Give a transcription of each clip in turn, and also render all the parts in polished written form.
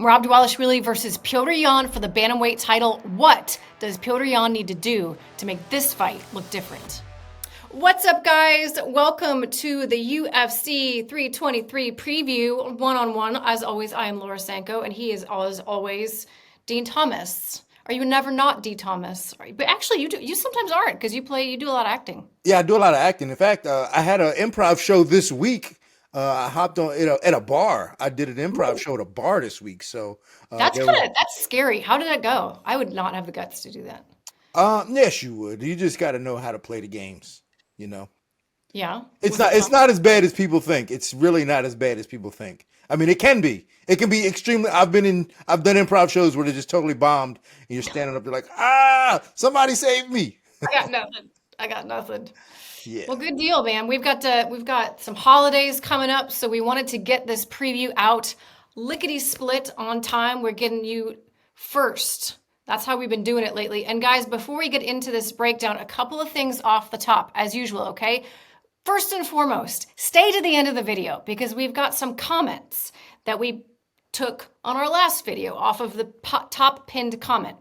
Merab Dvalishvili versus Petr Yan for the bantamweight title. What does Petr Yan need to do to make this fight look different? What's up, guys? Welcome to the UFC 323 preview one-on-one. As always, I am Laura Sanko, and he is, as always, Din Thomas. Are you never not D. Thomas? But actually, you sometimes aren't, because you do a lot of acting. Yeah, I do a lot of acting. In fact, I had an improv show this week. I hopped on at a bar. I did an improv show at a bar this week. So That's scary. How did that go? I would not have the guts to do that. Yes, you would. You just got to know how to play the games. You know. Yeah. It's not as bad as people think. It's really not as bad as people think. I mean, it can be. It can be extremely. I've done improv shows where they're just totally bombed, and you're standing up. You're like, somebody save me. I got nothing. Yeah. Well, good deal, man. We've got some holidays coming up, so we wanted to get this preview out lickety split on time. We're getting you first. That's how we've been doing it lately. And guys, before we get into this breakdown, a couple of things off the top, as usual, okay? First and foremost, stay to the end of the video because we've got some comments that we took on our last video off of the top pinned comment.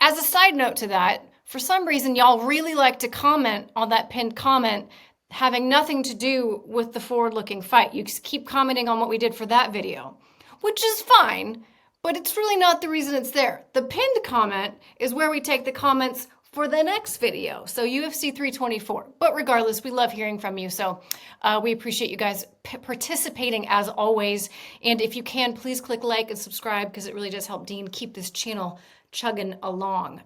As a side note to that, for some reason, y'all really like to comment on that pinned comment having nothing to do with the forward-looking fight. You just keep commenting on what we did for that video, which is fine, but it's really not the reason it's there. The pinned comment is where we take the comments for the next video, so UFC 324. But regardless, we love hearing from you, so we appreciate you guys participating as always. And if you can, please click like and subscribe because it really does help Dean keep this channel chugging along.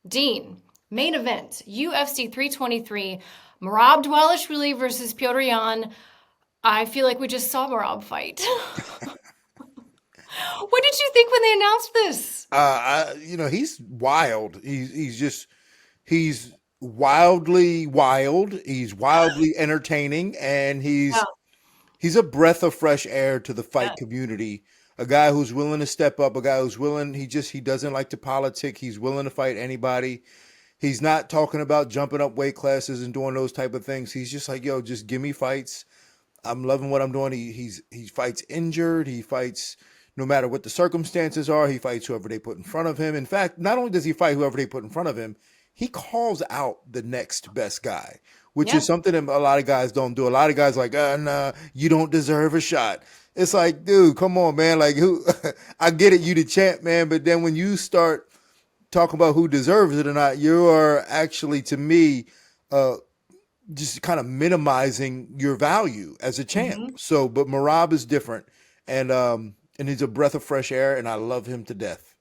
Dean, main event, UFC 323, Merab Dvalishvili versus Petr Yan. I feel like we just saw Merab fight. What did you think when they announced this? He's wild. He's wildly wild. He's wildly entertaining, and he's a breath of fresh air to the fight community. A guy who's willing to step up, a guy who's willing, he doesn't like to politic. He's willing to fight anybody. He's not talking about jumping up weight classes and doing those type of things. He's just like, yo, just give me fights. I'm loving what I'm doing. He fights injured. He fights no matter what the circumstances are. He fights whoever they put in front of him. In fact, not only does he fight whoever they put in front of him, he calls out the next best guy, which is something that a lot of guys don't do. A lot of guys like, nah, you don't deserve a shot. It's like, dude, come on, man. Like, I get it, you the champ, man. But then when you start talking about who deserves it or not, you are actually, to me, just kind of minimizing your value as a champ. Mm-hmm. So, but Merab is different, and he's a breath of fresh air, and I love him to death.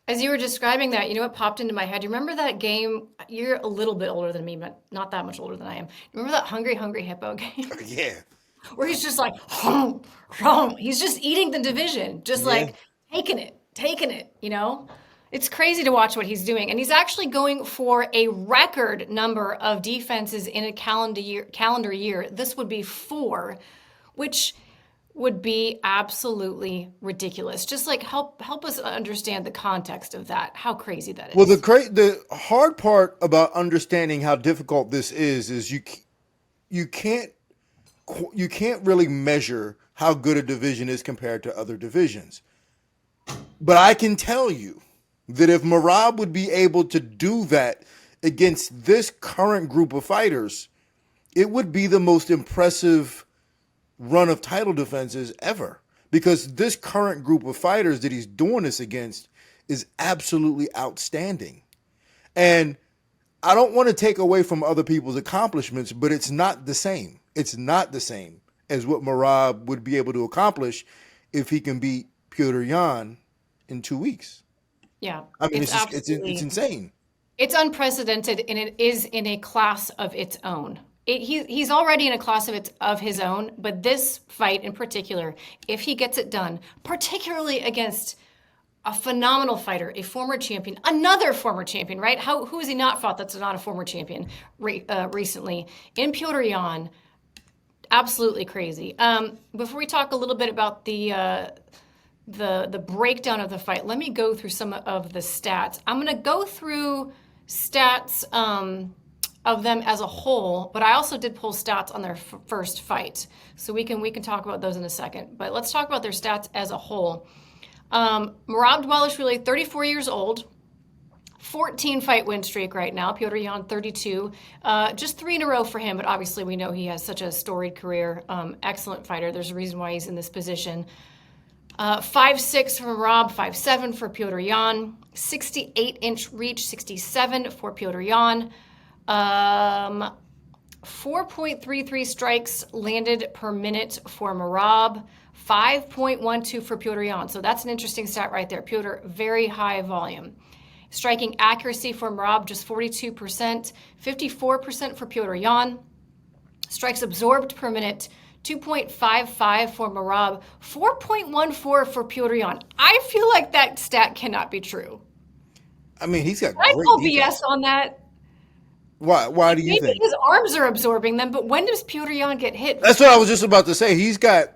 As you were describing that, you know what popped into my head? You remember that game? You're a little bit older than me, but not that much older than I am. Remember that Hungry Hungry Hippo game? Yeah. Where he's just like, he's just eating the division, just like taking it, you know? It's crazy to watch what he's doing. And he's actually going for a record number of defenses in a calendar year. This would be 4, which would be absolutely ridiculous. Just like help us understand the context of that, how crazy that is. Well, the hard part about understanding how difficult this is you can't really measure how good a division is compared to other divisions. But I can tell you that if Merab would be able to do that against this current group of fighters, it would be the most impressive run of title defenses ever. Because this current group of fighters that he's doing this against is absolutely outstanding. And I don't want to take away from other people's accomplishments, but it's not the same. It's not the same as what Merab would be able to accomplish if he can beat Petr Yan in 2 weeks. Yeah. I mean, it's insane. It's unprecedented, and it is in a class of its own. He's already in a class of his own, but this fight in particular, if he gets it done, particularly against a phenomenal fighter, a former champion, another former champion, right? Who has he not fought that's not a former champion recently? In Petr Yan, absolutely crazy. Before we talk a little bit about the breakdown of the fight, let me go through some of the stats. I'm going to go through stats of them as a whole, but I also did pull stats on their first fight, so we can talk about those in a second. But let's talk about their stats as a whole. Merab Dvalishvili, 34 years old, 14 fight win streak right now. Petr Yan, 32. Just 3 in a row for him, but obviously we know he has such a storied career. Excellent fighter. There's a reason why he's in this position. 5'6" for Merab, 5'7" for Petr Yan. 68-inch reach, 67 for Petr Yan. 4.33 strikes landed per minute for Merab. 5.12 for Petr Yan. So that's an interesting stat right there. Petr, very high volume. Striking accuracy for Merab, just 42%. 54% for Petr Yan. Strikes absorbed per minute, 2.55 for Merab. 4.14 for Petr Yan. I feel like that stat cannot be true. I mean, he's got I great call defense. BS on that. Why do you Maybe think? his arms are absorbing them, but when does Petr Yan get hit? That's what I was just about to say. He's got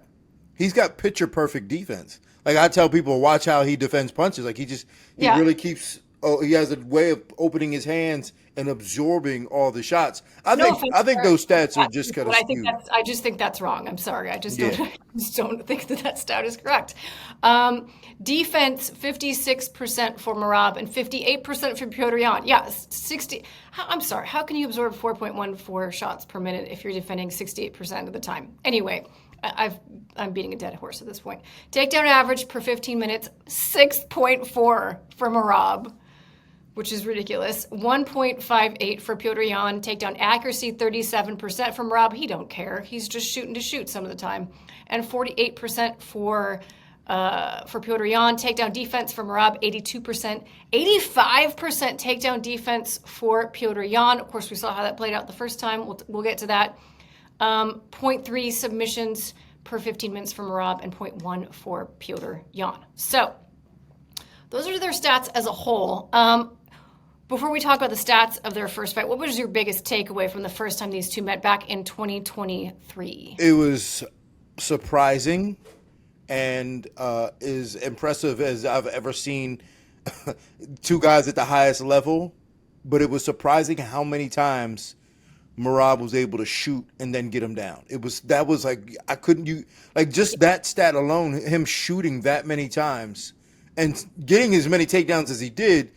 picture perfect defense. Like I tell people, watch how he defends punches. Like he Yeah. really keeps. Oh, he has a way of opening his hands and absorbing all the shots. I No think offense, those stats are but just kind of I think skewed. I just think that's wrong. I'm sorry. I just don't, Yeah. I just don't think that stat is correct. Defense, 56% for Merab and 58% for Petr Yan. Yeah, 60. I'm sorry. How can you absorb 4.14 shots per minute if you're defending 68% of the time? Anyway, I'm beating a dead horse at this point. Takedown average per 15 minutes, 6.4 for Merab, which is ridiculous. 1.58 for Petr Yan. Takedown accuracy, 37% from Merab. He don't care. He's just shooting to shoot some of the time. And 48% for Petr Yan. Takedown defense for Merab, 82%. 85% takedown defense for Petr Yan. Of course, we saw how that played out the first time. We'll get to that. 0.3 submissions per 15 minutes for Merab and 0.1 for Petr Yan. So those are their stats as a whole. Before we talk about the stats of their first fight, what was your biggest takeaway from the first time these two met back in 2023? It was surprising and as impressive as I've ever seen two guys at the highest level. But it was surprising how many times Merab was able to shoot and then get him down. That was like just that stat alone, him shooting that many times and getting as many takedowns as he did,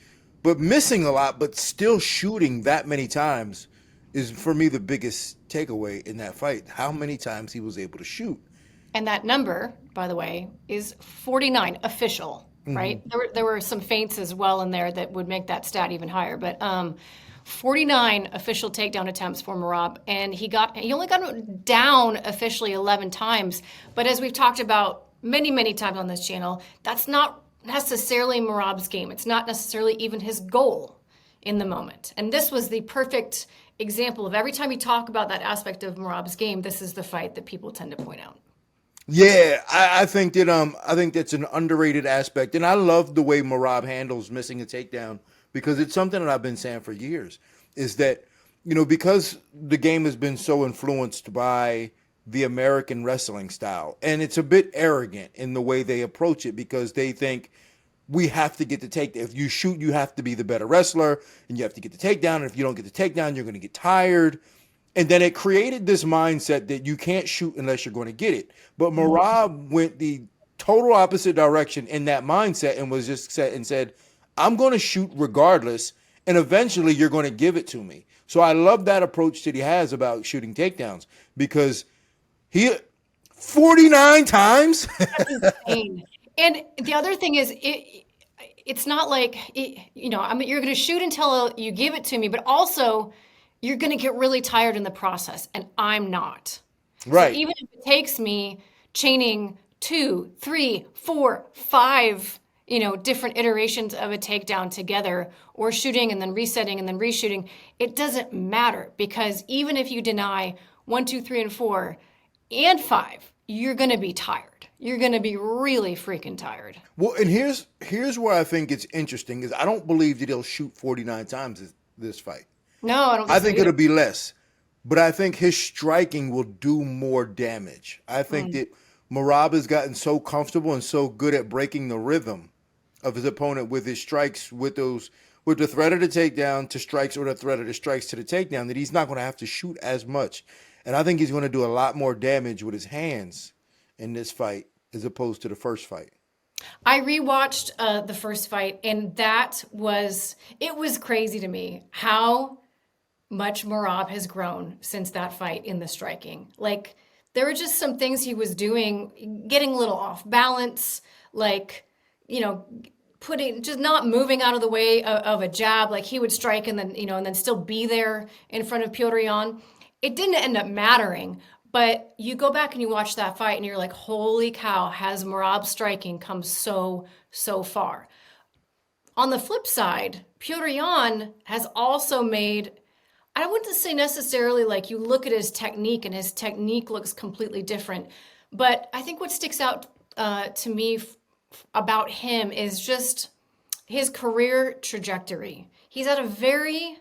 but missing a lot, but still shooting that many times is for me the biggest takeaway in that fight. How many times he was able to shoot. And that number, by the way, is 49 official, right? There were some feints as well in there that would make that stat even higher, but 49 official takedown attempts for Merab, and he only got him down officially 11 times. But as we've talked about many, many times on this channel, that's not necessarily Merab's game. It's not necessarily even his goal in the moment. And this was the perfect example of every time you talk about that aspect of Merab's game, this is the fight that people tend to point out. Yeah, I think that's an underrated aspect, and I love the way Merab handles missing a takedown because it's something that I've been saying for years. Is that because the game has been so influenced by the American wrestling style, and it's a bit arrogant in the way they approach it because they think we have to get the takedown. If you shoot, you have to be the better wrestler, and you have to get the takedown. And if you don't get the takedown, you're going to get tired. And then it created this mindset that you can't shoot unless you're going to get it. But Merab went the total opposite direction in that mindset and was just set and said, I'm going to shoot regardless, and eventually you're going to give it to me. So I love that approach that he has about shooting takedowns because he 49 times. That's insane. And the other thing is, it's not like, you're going to shoot until you give it to me, but also you're going to get really tired in the process, and I'm not. Right. So even if it takes me chaining 2, 3, 4, 5, different iterations of a takedown together, or shooting and then resetting and then reshooting, it doesn't matter because even if you deny 1, 2, 3, and 4 and 5, you're going to be tired. You're going to be really freaking tired. Well, and here's where I think it's interesting is I don't believe that he'll shoot 49 times this fight. No, I don't. I think it'll be less, but I think his striking will do more damage. I think that Merab has gotten so comfortable and so good at breaking the rhythm of his opponent with his strikes, with the threat of the takedown to strikes or the threat of the strikes to the takedown, that he's not going to have to shoot as much. And I think he's going to do a lot more damage with his hands in this fight as opposed to the first fight. I rewatched the first fight, and it was crazy to me how much Merab has grown since that fight in the striking. Like, there were just some things he was doing, getting a little off balance, like, you know, just not moving out of the way of a jab. Like, he would strike and then, and then still be there in front of Petr Yan. It didn't end up mattering, but you go back and you watch that fight and you're like, holy cow, has Merab striking come so far? On the flip side, Petr Yan has also made, I wouldn't say necessarily like you look at his technique and his technique looks completely different, but I think what sticks out to me about him is just his career trajectory. He's at a very,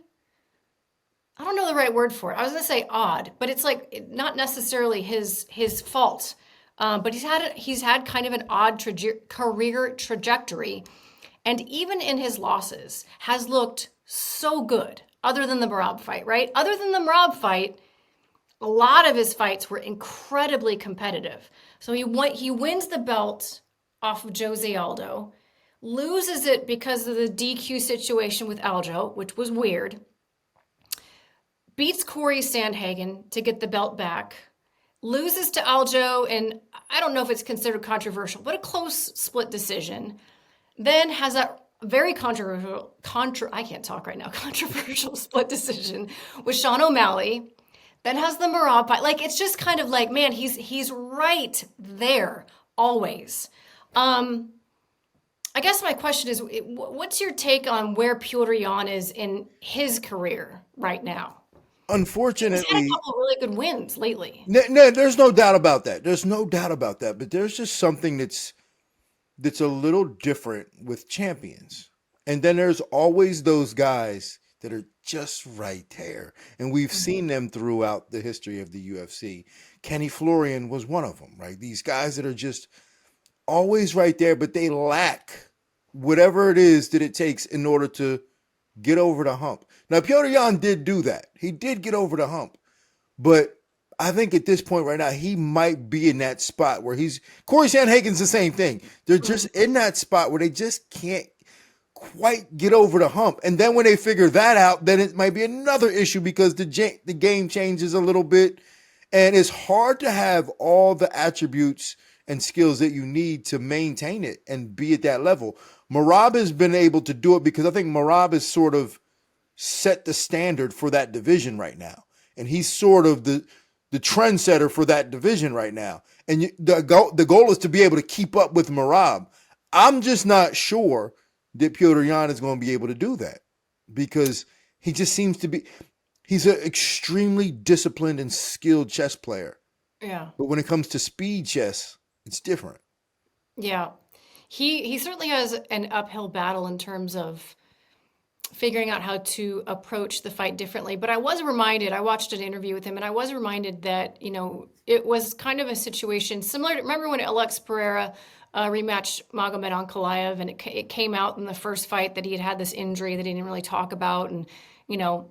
I don't know the right word for it. I was going to say odd, but it's like not necessarily his fault. But he's had kind of an odd career trajectory, and even in his losses, has looked so good. Other than the Merab fight, right? Other than the Merab fight, a lot of his fights were incredibly competitive. So he wins the belt off of Jose Aldo, loses it because of the DQ situation with Aljo, which was weird. Beats Corey Sandhagen to get the belt back, loses to Aljo, and I don't know if it's considered controversial, but a close split decision. Then has that very controversial split decision with Sean O'Malley. Then has the Merab fight. Like, it's just kind of like, man, he's right there always. I guess my question is, what's your take on where Petr Yan is in his career right now? Unfortunately, he's had a couple of really good wins lately. No, there's no doubt about that. There's no doubt about that. But there's just something that's a little different with champions. And then there's always those guys that are just right there. And we've seen them throughout the history of the UFC. Kenny Florian was one of them, right? These guys that are just always right there, but they lack whatever it is that it takes in order to get over the hump. Now, Petr Yan did do that. He did get over the hump. But I think at this point right now, he might be in that spot where Corey Sandhagen's the same thing. They're just in that spot where they just can't quite get over the hump. And then when they figure that out, then it might be another issue because the game changes a little bit. And it's hard to have all the attributes and skills that you need to maintain it and be at that level. Merab has been able to do it because I think Merab has sort of set the standard for that division right now. And he's sort of the trendsetter for that division right now. And the goal is to be able to keep up with Merab. I'm just not sure that Petr Yan is going to be able to do that because he just seems to be, he's an extremely disciplined and skilled chess player. Yeah. But when it comes to speed chess, it's different. Yeah. He certainly has an uphill battle in terms of figuring out how to approach the fight differently. But I watched an interview with him, and I was reminded that, it was kind of a situation similar to, remember when Alex Pereira rematched Magomed Ankalaev, and it came out in the first fight that he had this injury that he didn't really talk about and,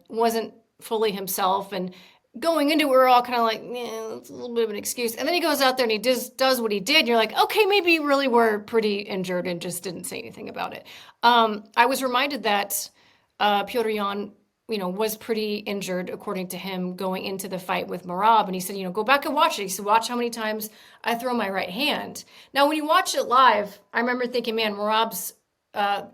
wasn't fully himself. And going into it, we were all kind of like, it's a little bit of an excuse. And then he goes out there and he does what he did. And you're like, okay, maybe you really were pretty injured and just didn't say anything about it. I was reminded that Petr Yan, was pretty injured, according to him, going into the fight with Merab. And he said, go back and watch it. He said, watch how many times I throw my right hand. Now, when you watch it live, I remember thinking, man, Merab's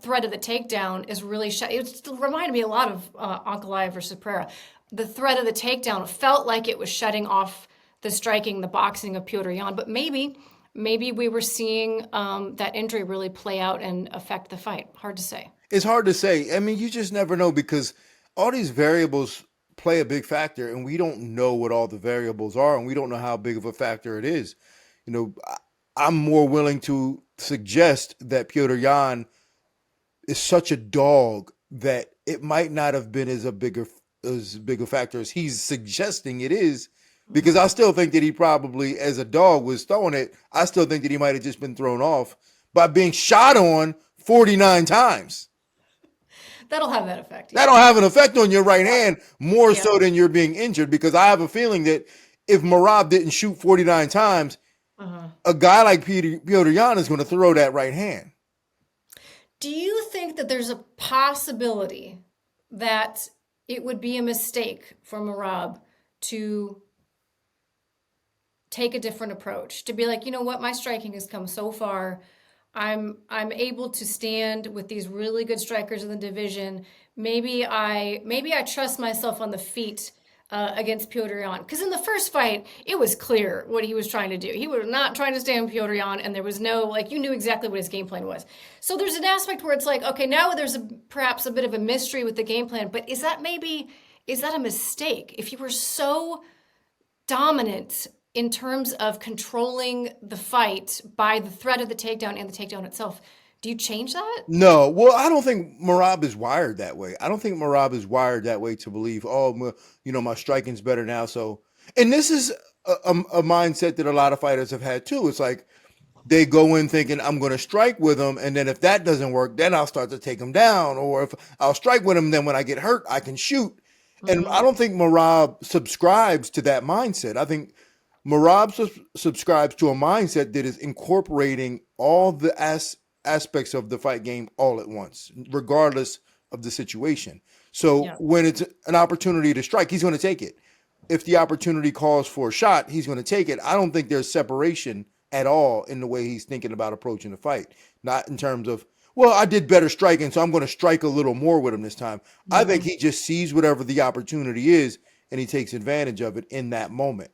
threat of the takedown is really, it reminded me a lot of Ankalaev versus Pereira. The threat of the takedown felt like it was shutting off the striking, the boxing of Petr Yan. But maybe we were seeing that injury really play out and affect the fight. Hard to say. It's hard to say. I mean, you just never know because all these variables play a big factor, and we don't know what all the variables are, and we don't know how big of a factor it is. I'm more willing to suggest that Petr Yan is such a dog that it might not have been as big a factor as he's suggesting it is, because I still think that he probably, as a dog, was throwing it. I still think that he might have just been thrown off by being shot on 49 times. That'll have that effect. Yeah. That'll have an effect on your right hand more so than you're being injured, because I have a feeling that if Merab didn't shoot 49 times, a guy like Petr Yan is going to throw that right hand. Do you think that there's a possibility that it would be a mistake for Merab to take a different approach, to be like, you know what, my striking has come so far. I'm able to stand with these really good strikers in the division. Maybe I trust myself on the feet against Petr Yan. Because in the first fight, it was clear what he was trying to do. He was not trying to stand Petr Yan, and there was no, like, you knew exactly what his game plan was. So there's an aspect where it's like, okay, now there's perhaps a bit of a mystery with the game plan, but is that a mistake? If you were so dominant in terms of controlling the fight by the threat of the takedown and the takedown itself, do you change that? No. Well, I don't think Merab is wired that way. I don't think Merab is wired that way to believe, my striking's better now. So, and this is a mindset that a lot of fighters have had too. It's like they go in thinking, I'm going to strike with him, and then if that doesn't work, then I'll start to take him down. Or if I'll strike with him, then when I get hurt, I can shoot. And I don't think Merab subscribes to that mindset. I think Merab subscribes to a mindset that is incorporating all the aspects of the fight game all at once, regardless of the situation. So when it's an opportunity to strike, he's going to take it. If the opportunity calls for a shot, he's going to take it. I don't think there's separation at all in the way he's thinking about approaching the fight. Not in terms of, well, I did better striking, so I'm going to strike a little more with him this time. Mm-hmm. I think he just sees whatever the opportunity is, and he takes advantage of it in that moment.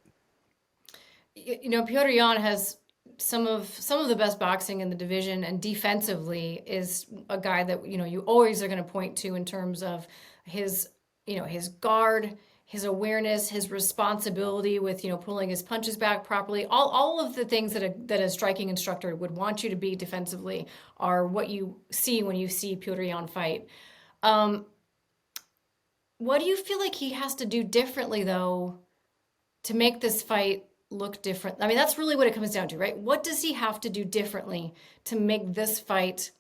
Petr Yan has some of the best boxing in the division, and defensively is a guy that you always are going to point to in terms of his guard, his awareness, his responsibility with pulling his punches back properly. All of the things that a striking instructor would want you to be defensively are what you see when you see Petr Yan fight. What do you feel like he has to do differently though to make this fight look different? I mean, that's really what it comes down to, right? What does he have to do differently to make this fight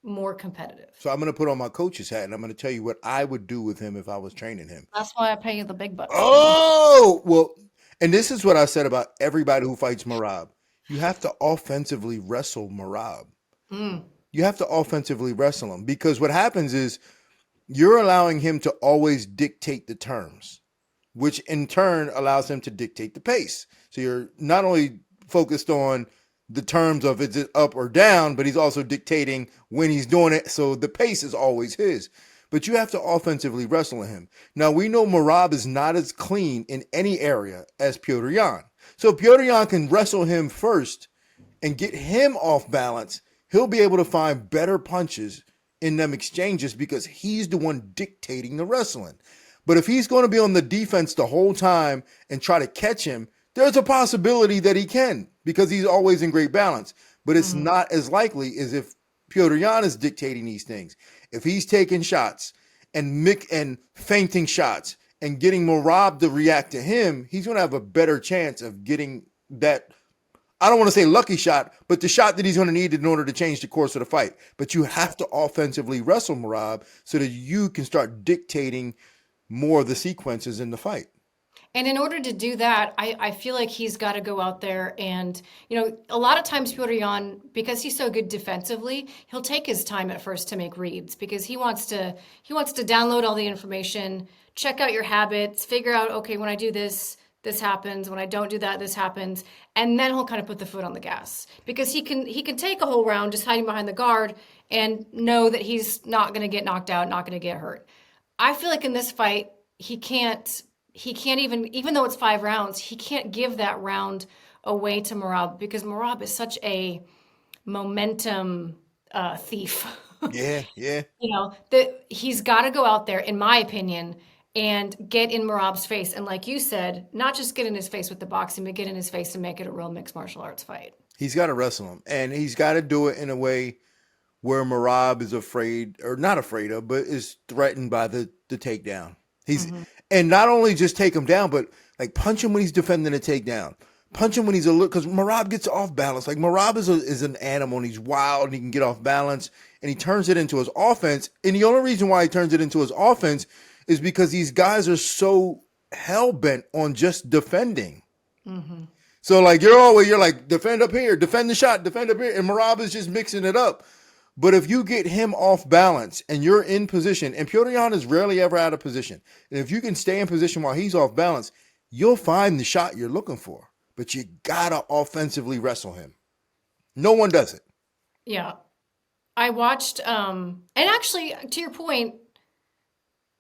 more competitive? So I'm going to put on my coach's hat, and I'm going to tell you what I would do with him if I was training him. That's why I pay you the big bucks. Oh, well, and this is what I said about everybody who fights Merab. You have to offensively wrestle Merab. You have to offensively wrestle him, because what happens is you're allowing him to always dictate the terms, which in turn allows him to dictate the pace. So you're not only focused on the terms of is it up or down, but he's also dictating when he's doing it. So the pace is always his. But you have to offensively wrestle him. Now, we know Merab is not as clean in any area as Petr Yan. So Petr Yan can wrestle him first and get him off balance. He'll be able to find better punches in them exchanges because he's the one dictating the wrestling. But if he's going to be on the defense the whole time and try to catch him, there's a possibility that he can, because he's always in great balance. But it's not as likely as if Petr Yan is dictating these things. If he's taking shots and feinting shots and getting Merab to react to him, he's going to have a better chance of getting that, I don't want to say lucky shot, but the shot that he's going to need in order to change the course of the fight. But you have to offensively wrestle Merab so that you can start dictating more of the sequences in the fight. And in order to do that, I feel like he's got to go out there and, a lot of times Petr Yan, because he's so good defensively, he'll take his time at first to make reads, because he wants to download all the information, check out your habits, figure out, okay, when I do this, this happens. When I don't do that, this happens. And then he'll kind of put the foot on the gas, because he can take a whole round just hiding behind the guard and know that he's not going to get knocked out, not going to get hurt. I feel like in this fight, he can't even though it's 5 rounds, he can't give that round away to Merab, because Merab is such a momentum thief. Yeah. That he's got to go out there, in my opinion, and get in Merab's face. And like you said, not just get in his face with the boxing, but get in his face and make it a real mixed martial arts fight. He's got to wrestle him, and he's got to do it in a way where Merab is afraid, or not afraid of, but is threatened by the takedown. And not only just take him down, but like punch him when he's defending a takedown. Punch him when he's because Merab gets off balance. Like Merab is an animal, and he's wild, and he can get off balance, and he turns it into his offense. And the only reason why he turns it into his offense is because these guys are so hell-bent on just defending. So like you're like defend up here, defend the shot, defend up here, and Merab is just mixing it up. But if you get him off balance and you're in position, and Petr Yan is rarely ever out of position, and if you can stay in position while he's off balance, you'll find the shot you're looking for. But you gotta offensively wrestle him. No one does it. Yeah. I watched, and actually, to your point,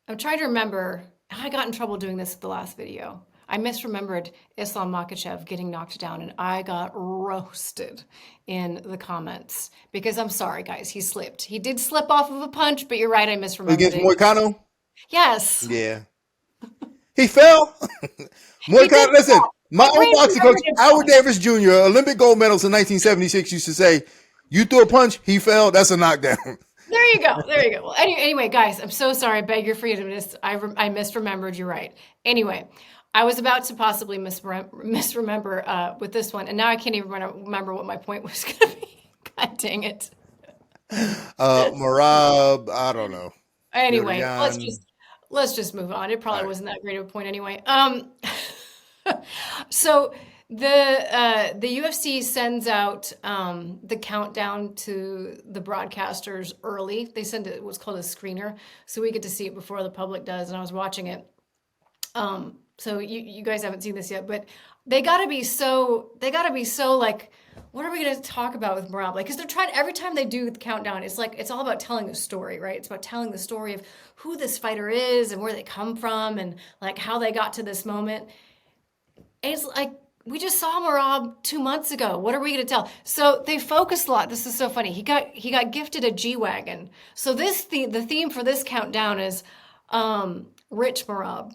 I'm trying to remember. I got in trouble doing this at the last video. I misremembered Islam Makhachev getting knocked down, and I got roasted in the comments because I'm sorry, guys, he slipped. He did slip off of a punch, but you're right, I misremembered Against it. Moicano? Yes. Yeah. He fell. Moicano, listen, my own boxing coach, Howard Davis Jr., Olympic gold medalist in 1976, used to say, you threw a punch, he fell, that's a knockdown. There you go. There you go. Well, anyway, guys, I'm so sorry. I beg your forgiveness. I misremembered. You're right. Anyway, I was about to possibly misremember with this one, and now I can't even remember what my point was going to be. God dang it. Merab, I don't know. Anyway, let's just move on. It probably wasn't that great of a point anyway. So the UFC sends out the countdown to the broadcasters early. They send it what's called a screener, so we get to see it before the public does. And I was watching it. So you guys haven't seen this yet, but they gotta be so like, what are we gonna talk about with Merab? Like, because they're trying every time they do the countdown, it's like it's all about telling a story, right? It's about telling the story of who this fighter is and where they come from and like how they got to this moment. And it's like, we just saw Merab 2 months ago. What are we going to tell? So they focus a lot. This is so funny. He got gifted a G-Wagon. So the theme for this countdown is Rich Merab.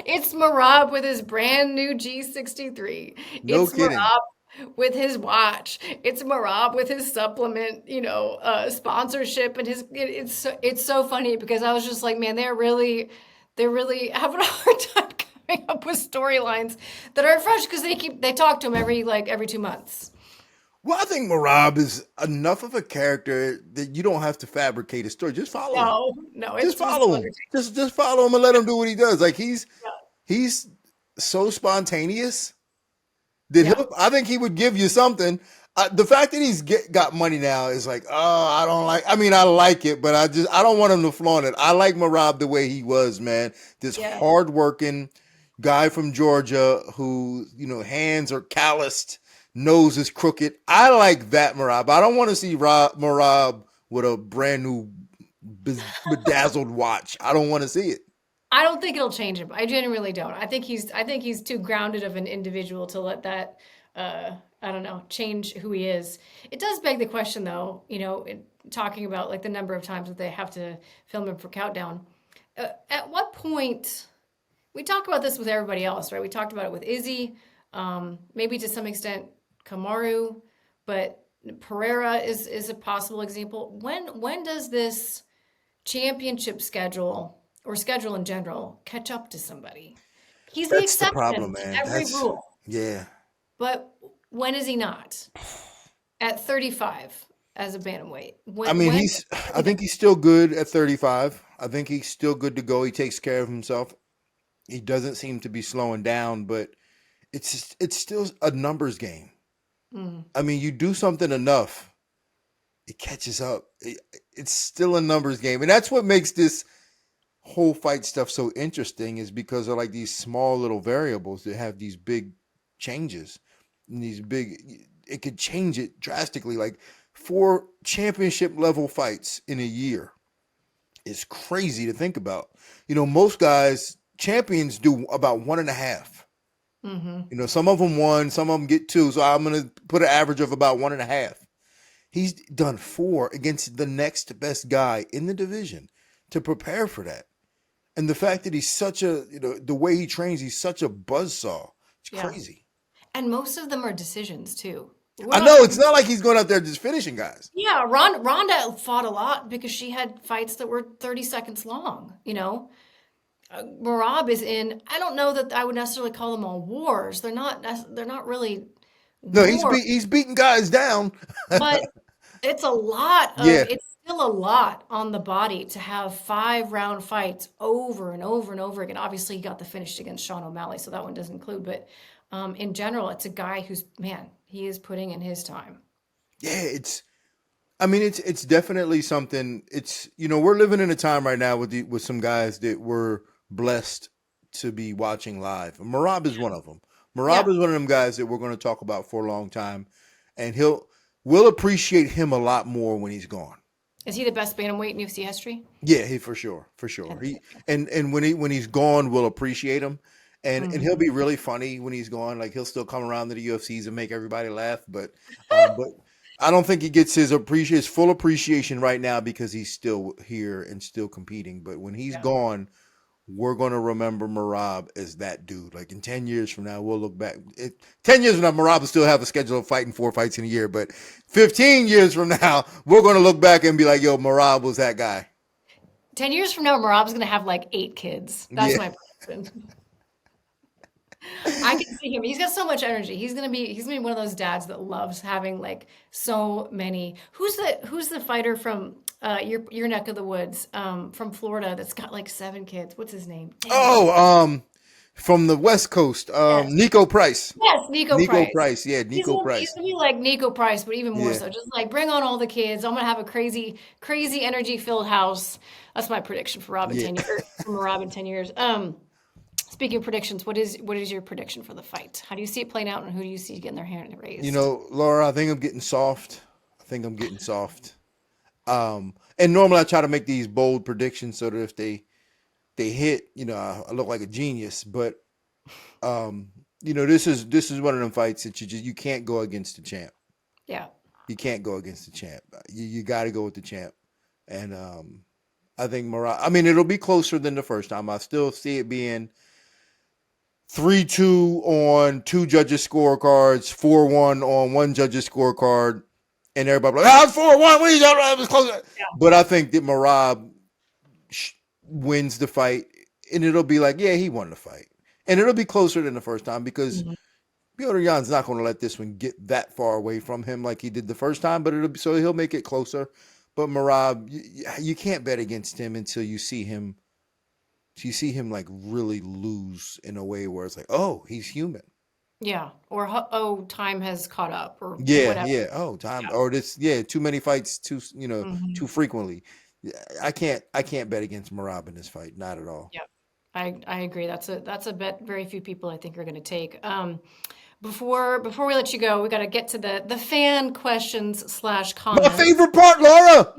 It's Merab with his brand new G63. No it's kidding. Merab with his watch. It's Merab with his supplement, sponsorship, and it's so funny because I was just like, man, they're really having a hard time coming up with storylines that are fresh because they talk to him every 2 months. Well, I think Merab is enough of a character that you don't have to fabricate a story. Just follow him. No, just follow him. Just follow him and let him do what he does. Like he's so spontaneous that I think he would give you something. The fact that he's got money now is like, I don't like. I mean, I like it, but I don't want him to flaunt it. I like Merab the way he was, man. This hardworking guy from Georgia who hands are calloused, nose is crooked. I like that Merab. I don't want to see Merab with a brand new bedazzled watch. I don't want to see it. I don't think it'll change him. I genuinely don't. I think he's too grounded of an individual to let that I don't know, change who he is. It does beg the question though, talking about like the number of times that they have to film him for countdown. At what point, we talk about this with everybody else, right? We talked about it with Izzy, maybe to some extent Kamaru, but Pereira is a possible example. When does this championship schedule or schedule in general catch up to somebody? He's the exception problem, man. to every rule. Yeah. But when is he not? At 35 as a bantamweight. I think he's still good at 35. I think he's still good to go. He takes care of himself. He doesn't seem to be slowing down, but it's still a numbers game. I mean, you do something enough, it catches up. It's still a numbers game. And that's what makes this whole fight stuff so interesting, is because of like these small little variables that have these big changes. And it could change it drastically. Like 4 championship level fights in a year is crazy to think about. Most guys, champions, do about 1.5. Mm-hmm. Some of them 1, some of them get 2. So I'm going to put an average of about 1.5. He's done 4 against the next best guy in the division to prepare for that. And the fact that he's such a, the way he trains, he's such a buzzsaw. It's crazy. And most of them are decisions too. I know, it's not like he's going out there just finishing guys. Yeah, Ronda fought a lot because she had fights that were 30 seconds long, Merab is in, I don't know that I would necessarily call them all wars. They're not really No, he's beating guys down. But it's a lot of still a lot on the body to have 5 round fights over and over and over again. Obviously, he got the finish against Sean O'Malley, so that one doesn't include. But in general, it's a guy who's, man, he is putting in his time. Yeah, I mean, it's definitely something. We're living in a time right now with some guys that we're blessed to be watching live. Merab is one of them. Merab Yeah. is one of them guys that we're going to talk about for a long time, and we'll appreciate him a lot more when he's gone. Is he the best bantamweight in UFC history? Yeah, for sure. And when he's gone, we'll appreciate him. And he'll be really funny when he's gone. Like, he'll still come around to the UFCs and make everybody laugh. But I don't think he gets his full appreciation right now because he's still here and still competing. But when he's gone, we're going to remember Merab as that dude. Like, in 10 years from now, we'll look back. 10 years from now, Merab will still have a schedule of fighting 4 fights in a year. But 15 years from now, we're going to look back and be like, yo, Merab was that guy. 10 years from now, Merab's going to have like 8 kids. That's my prediction. I can see him. He's got so much energy. He's gonna be one of those dads that loves having like so many. Who's the fighter from your neck of the woods, from Florida, that's got like 7 kids? What's his name? Dang. From the West Coast, Yes. Nico Price. Yes, Nico Price. Yeah, Nico Price. He's gonna be like Nico Price, but even more Yeah. so. Just like bring on all the kids. I'm gonna have a crazy, crazy energy filled house. That's my prediction for Rob in 10 years. For Rob in 10 years. Speaking of predictions, what is your prediction for the fight? How do you see it playing out, and who do you see getting their hand raised? Laura, I think I'm getting soft. And normally I try to make these bold predictions so that if they hit, I look like a genius. But this is one of them fights that you can't go against the champ. Yeah. You can't go against the champ. You got to go with the champ. And I think Merab. I mean, it'll be closer than the first time. I still see it being 3-2 on 2 judges' scorecards, 4-1 on 1 judge's scorecard, and everybody like, 4-1. What are you doing? It was close. Yeah. But I think that Merab wins the fight, and it'll be like, yeah, he won the fight, and it'll be closer than the first time because Petr Yan's not going to let this one get that far away from him like he did the first time. But he'll make it closer. But Merab, you can't bet against him until you see him. You see him like really lose in a way where it's like, oh, he's human. Yeah. Or, oh, time has caught up, or whatever. Yeah. Oh, time. Yeah. Or too many fights too frequently. I can't bet against Merab in this fight. Not at all. Yeah. I agree. That's a bet very few people I think are going to take. Before we let you go, we got to get to the fan questions / comments. My favorite part, Laura.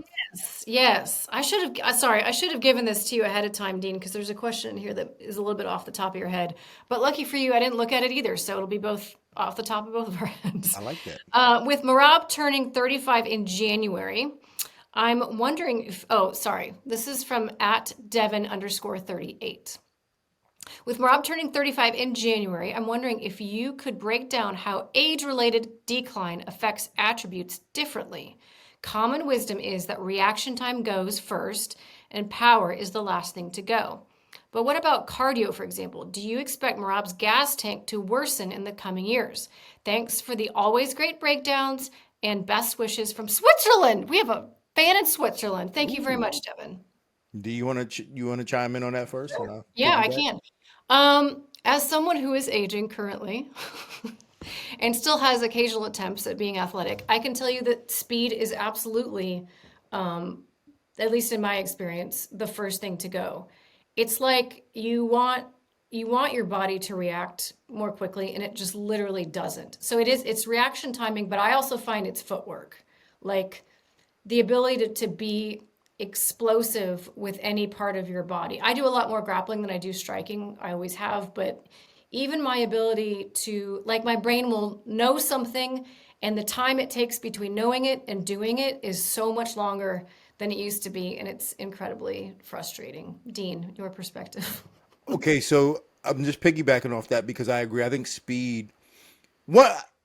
Yes. I should have given this to you ahead of time, Dean, because there's a question in here that is a little bit off the top of your head. But lucky for you, I didn't look at it either, so it'll be both off the top of both of our heads. I like that. With Merab turning 35 in January, I'm wondering if, this is from @Devin_38. With Merab turning 35 in January, I'm wondering if you could break down how age-related decline affects attributes differently. Common wisdom is that reaction time goes first and power is the last thing to go. But what about cardio, for example? Do you expect Merab's gas tank to worsen in the coming years? Thanks for the always great breakdowns and best wishes from Switzerland. We have a fan in Switzerland. Thank you very much, Devin. Do you want to chime in on that first? Sure. Yeah, I can. As someone who is aging currently and still has occasional attempts at being athletic, I can tell you that speed is absolutely, at least in my experience, the first thing to go. It's like you want your body to react more quickly, and it just literally doesn't. So it's reaction timing, but I also find it's footwork, like the ability to be explosive with any part of your body. I do a lot more grappling than I do striking. I always have, but even my ability to, like, my brain will know something, and the time it takes between knowing it and doing it is so much longer than it used to be, and it's incredibly frustrating. Dean, your perspective. Okay, so I'm just piggybacking off that because I agree. I think speed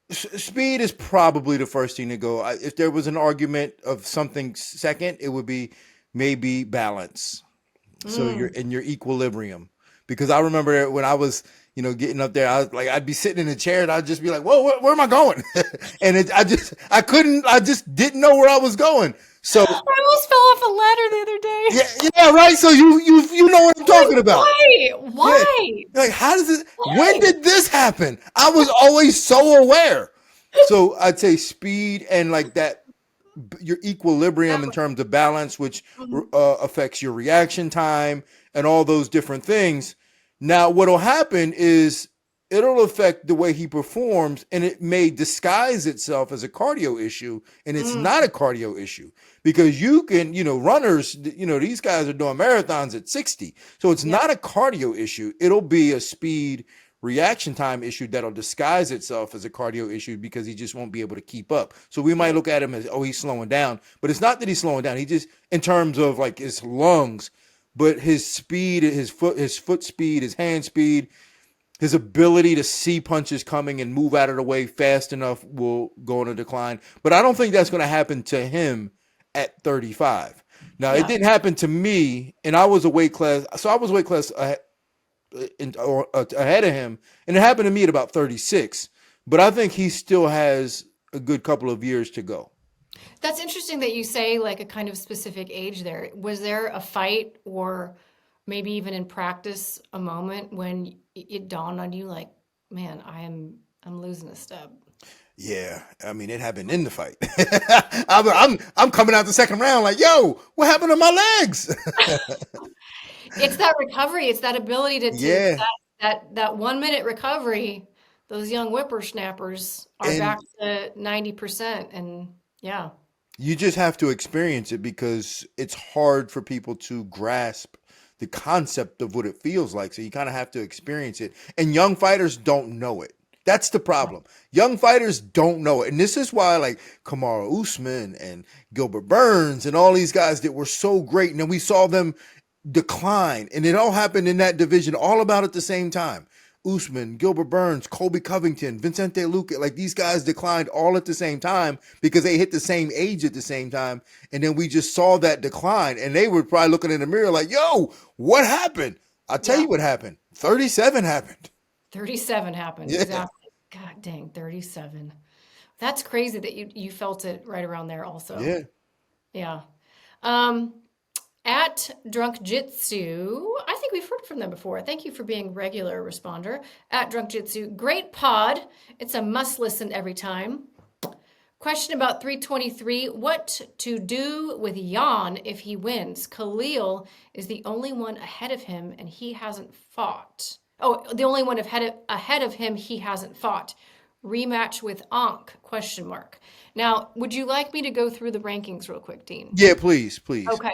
is probably the first thing to go. If there was an argument of something second, it would be maybe balance. So you're in your equilibrium. Because I remember when I was, getting up there, I'd be sitting in a chair and I'd just be like, whoa, where am I going? And I just didn't know where I was going. So I almost fell off a ladder the other day. yeah, right. So you know what I'm talking Like, about. why? Yeah. Why? Like, how does it, when Why? did this happen? I was always so aware. So I'd say speed and like that, your equilibrium in terms of balance, which Mhm. affects your reaction time and all those different things. Now, what'll happen is it'll affect the way he performs, and it may disguise itself as a cardio issue, and it's Mm, not a cardio issue because you can, runners, these guys are doing marathons at 60, so it's yeah. not a cardio issue. It'll be a speed reaction time issue that'll disguise itself as a cardio issue because he just won't be able to keep up. So we might look at him as, oh, he's slowing down, but it's not that he's slowing down. He just, in terms of like his lungs, but his speed, his foot speed, his hand speed, his ability to see punches coming and move out of the way fast enough will go on a decline. But I don't think that's going to happen to him at 35. Now, it Yeah. didn't happen to me, and I was a weight class. So I was weight class ahead of him, and it happened to me at about 36. But I think he still has a good couple of years to go. That's interesting that you say like a kind of specific age there. Was there a fight or maybe even in practice a moment when it dawned on you like, man, I'm losing a step. Yeah, I mean, it happened in the fight. I'm coming out the second round like, yo, what happened to my legs? It's that recovery, it's that ability to Yeah, that 1 minute recovery. Those young whippersnappers are back and to 90% and yeah. you just have to experience it because it's hard for people to grasp the concept of what it feels like. So you kind of have to experience it. And young fighters don't know it. That's the problem. Young fighters don't know it. And this is why like Kamaru Usman and Gilbert Burns and all these guys that were so great. And then we saw them decline. And it all happened in that division all about at the same time. Usman, Gilbert Burns, Colby Covington, Vicente Luque, like these guys declined all at the same time because they hit the same age at the same time. And then we just saw that decline and they were probably looking in the mirror like, yo, what happened? I'll tell Yeah. you what happened. 37 happened. 37 happened. Yeah. Exactly. God dang, 37. That's crazy that you felt it right around there also. Yeah. Yeah. Um, at Drunk Jitsu, I think we've heard from them before. Thank you for being regular responder. At Drunk Jitsu, great pod. It's a must listen every time. Question about 323. What to do with Yan if he wins? Khalil is the only one ahead of him and he hasn't fought. Oh, the only one ahead of him he hasn't fought. Rematch with Ankh? Question mark. Now, would you like me to go through the rankings real quick, Dean? Yeah, please, please. Okay.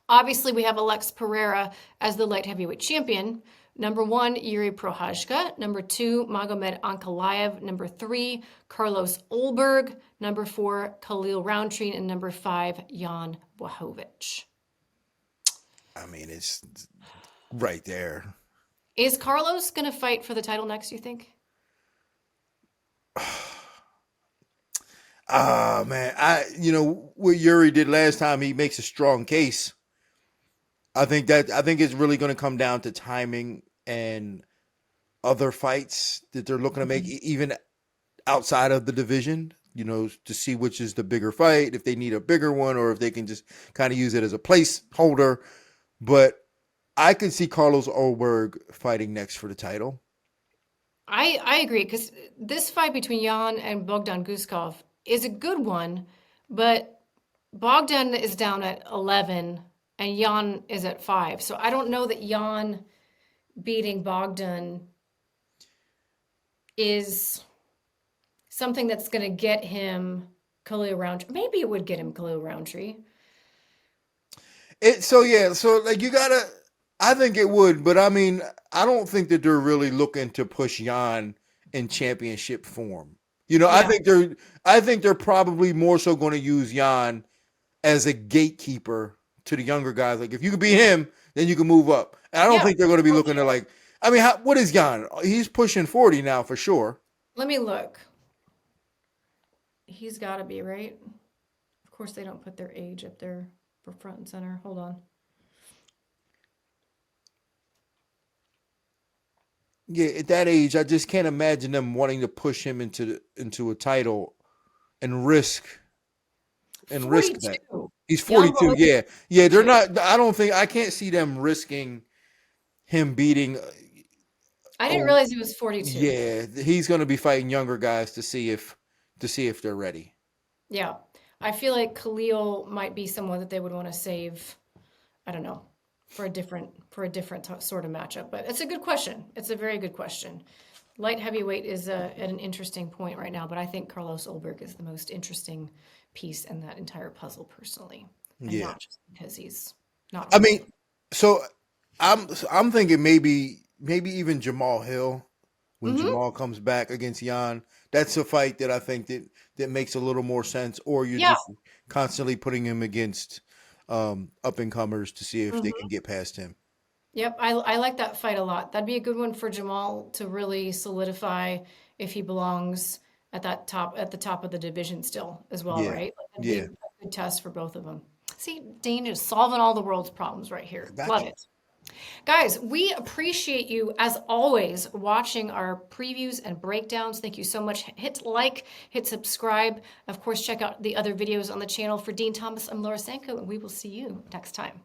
Obviously, we have Alex Pereira as the light heavyweight champion. Number 1, Yuri Prohazka. Number 2, Magomed Ankalaev. Number 3, Carlos Olberg. Number 4, Khalil Roundtree. And number 5, Jan Blachowicz. I mean, it's right there. Is Carlos going to fight for the title next, you think? Man, what Yuri did last time, he makes a strong case. I think it's really going to come down to timing and other fights that they're looking to make, even outside of the division, to see which is the bigger fight, if they need a bigger one, or if they can just kind of use it as a placeholder. But I could see Carlos Olberg fighting next for the title. I agree, because this fight between Jan and Bogdan Guskov is a good one, but Bogdan is down at 11 and Jan is at 5. So I don't know that Jan beating Bogdan is something that's going to get him Khalil Roundtree. Maybe it would get him Khalil Roundtree. So like you gotta, I think it would, but I mean, I don't think that they're really looking to push Jan in championship form. Yeah. I think they're probably more so going to use Jan as a gatekeeper to the younger guys. Like if you can beat him, then you can move up. And I don't think they're going to be looking to like, I mean, what is Jan? He's pushing 40 now for sure. Let me look. He's got to be, right? Of course, they don't put their age up there for front and center. Hold on. Yeah, at that age, I just can't imagine them wanting to push him into a title and risk and risk that. 42. He's Young 42. boy. Yeah. Yeah. They're not, I can't see them risking him beating. I didn't Oh, realize he was 42. yeah. He's going to be fighting younger guys to see if they're ready. Yeah. I feel like Khalil might be someone that they would want to save. I don't know, for a different sort of matchup. But it's a good question. It's a very good question. Light heavyweight is at an interesting point right now, but I think Carlos Ulberg is the most interesting piece in that entire puzzle personally, and Yeah. not just because he's not. I mean, so I'm thinking maybe even Jamal Hill when Mm-hmm. Jamal comes back against Yan. That's a fight that I think that makes a little more sense. Or you're Yeah. just constantly putting him against up and comers to see if they Mm-hmm. can get past him. Yep. I like that fight a lot. That'd be a good one for Jamal to really solidify if he belongs at the top of the division still as well, Yeah, right? Like, that'd be yeah, a good test for both of them. See, Dane is solving all the world's problems right here. got Love you. it. Guys, we appreciate you as always watching our previews and breakdowns. Thank you so much. Hit like, hit subscribe. Of course, check out the other videos on the channel. For Dean Thomas, I'm Laura Sanko, and we will see you next time.